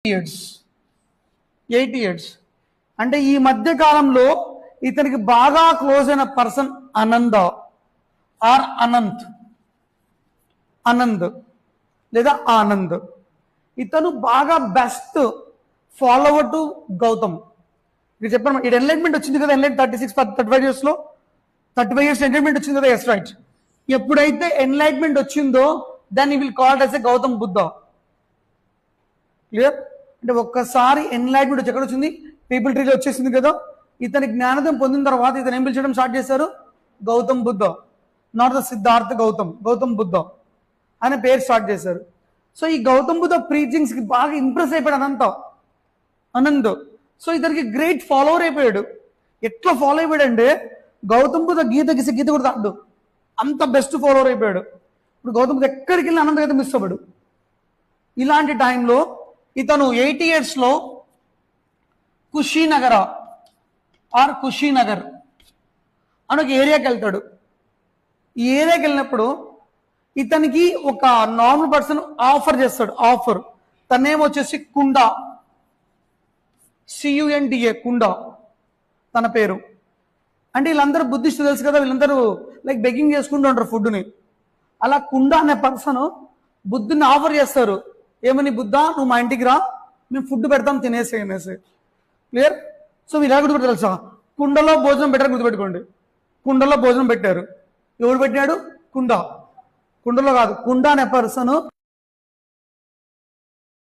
Years 8 years అంటే ఈ మధ్య కాలంలో ఇతనికి బాగా క్లోజ్ అయిన పర్సన్ ఆనంద ఆర్ ఆనంద్ లేదా ఆనంద్. ఇతను బాగా బెస్ట్ ఫాలోవర్ టు గౌతమ్. ఇక్కడ చెప్పాను ఇది ఎన్లైట్మెంట్ వచ్చింది కదా, ఎన్లైట్ 35 years లో 35 years ఎన్లైట్మెంట్ వచ్చింది కదా. Yes right. ఎప్పుడైతే ఎన్లైట్మెంట్ వచ్చిందో దాన్ని will called as a Gautam Buddha. Clear? అంటే ఒక్కసారి ఎన్లైట్మెంట్ వచ్చి ఎక్కడ వచ్చింది, పీపుల్ ట్రీలో వచ్చేసింది కదా. ఇతని జ్ఞానోదయం పొందిన తర్వాత ఇతను ఏం పిలిచడం స్టార్ట్ చేశారు, గౌతమ్ బుద్ధ. నాట్ ద సిద్ధార్థ గౌతమ్, గౌతమ్ బుద్ధ అనే పేరు స్టార్ట్ చేశారు. సో ఈ గౌతమ్ బుద్ధ ప్రీచింగ్స్ కి బాగా ఇంప్రెస్ అయిపోయాడు ఆనంద్. సో ఇతనికి గ్రేట్ ఫాలోవర్ అయిపోయాడు. ఎట్లా ఫాలో అయిపోయాడు అంటే గౌతమ్ బుద్ధ గీత గీసే గీత కూడా తాడు, అంత బెస్ట్ ఫాలోవర్ అయిపోయాడు. ఇప్పుడు గౌతమ్ బుద్ధ ఎక్కడికి వెళ్ళి ఆనంద్ అయితే మిస్ అవ్వడు. ఇలాంటి టైంలో ఇతను 80 years లో కుషీనగర్ అని ఒక ఏరియాకి వెళ్తాడు. ఈ ఏరియాకి వెళ్ళినప్పుడు ఇతనికి ఒక నార్మల్ పర్సన్ ఆఫర్ చేస్తాడు. ఆఫర్ తనేమో వచ్చేసి కుండా, CUNDA కుండా తన పేరు. అంటే వీళ్ళందరూ బుద్ధిస్టు తెలుసు కదా, వీళ్ళందరూ లైక్ బెగ్గింగ్ చేసుకుంటూ ఉంటారు ఫుడ్ని. అలా కుండా అనే పర్సన్ బుద్ధుని ఆఫర్ చేస్తారు. ఏమని, బుద్ధ నువ్వు మా ఇంటికి రా, మేము ఫుడ్ పెడతాం తినేసి. క్లియర్? సో ఇలా కూడా తెలుసా, కుండలో భోజనం పెట్టారు, గుర్తుపెట్టుకోండి. కుండలో భోజనం పెట్టారు. ఎవడు పెట్టినాడు? కుండలో కాదు, కుండా అనే పర్సన్